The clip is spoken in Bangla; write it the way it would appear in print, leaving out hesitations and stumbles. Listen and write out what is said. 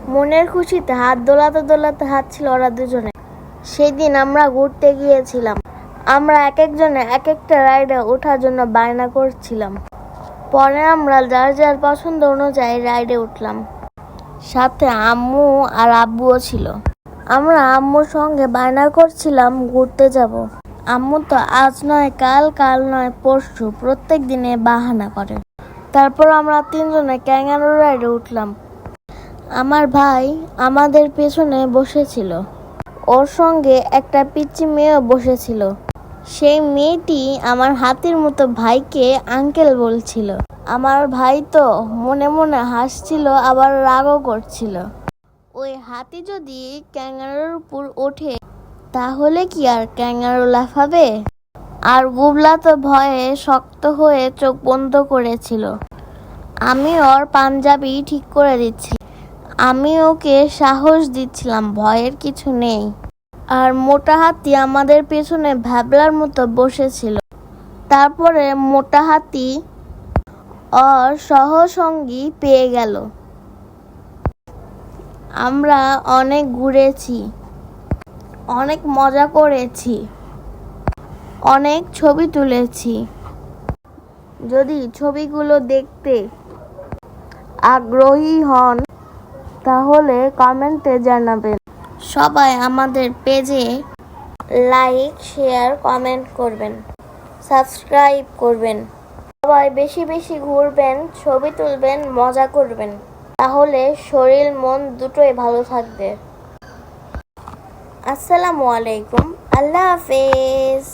মনের খুশিতে হাত দোলাতে দোলাতে হাঁটছিল ওরা দুজনে। সেদিন আমরা ঘুরতে গিয়েছিলাম। আমরা এক একজনে এক একটা রাইডে ওঠার জন্য বায়না করছিলাম। পরে আমরা যার যার পছন্দ অনুযায়ী রাইডে উঠলাম। সাথে আম্মু আর আব্বুও ছিল। আমরা আম্মুর সঙ্গে বায়না করছিলাম ঘুরতে যাব। আম্মু তো আজ নয় কাল, কাল নয় পরশু, প্রত্যেক দিনে বাহানা করে। তারপর আমরা তিনজনে ক্যাঙ্গারু রাইডে উঠলাম। আমার ভাই আমাদের পেছনে বসেছিল। ওর সঙ্গে একটা পিচ্চি মেয়েও বসেছিল। সেই মেয়েটি আমার হাতির মতো ভাইকে আঙ্কেল বলছিল। আমার ভাই তো মনে মনে হাসছিল, আবার রাগও করছিল। ওই হাতি যদি ক্যাঙ্গারুর উপর ওঠে তাহলে কি আর ক্যাঙ্গারু লাফাবে? আর গুবলা তো ভয়ে শক্ত হয়ে চোখ বন্ধ করেছিল। আমি ওর পাঞ্জাবি ঠিক করে দিচ্ছি। আমি ওকে সাহস দিচ্ছিলাম ভয়ের কিছু নেই। আর মোটা হাতি আমাদের পেছনে ভ্যাবলার মতো বসেছিল। তারপরে মোটা হাতি ওর সহসঙ্গী পেয়ে গেল। আমরা অনেক ঘুরেছি, অনেক মজা করেছি, অনেক ছবি তুলেছি। যদি ছবিগুলো দেখতে আগ্রহী হন তাহলে কমেন্টে জানাবেন। সবাই আমাদের পেজে লাইক, শেয়ার, কমেন্ট করবেন, সাবস্ক্রাইব করবেন। সবাই বেশি বেশি ঘুরবেন, ছবি তুলবেন, মজা করবেন। তাহলে শরীর মন দুটোই ভালো থাকবে। আসসালামু আলাইকুম, আল্লাহ হাফেজ।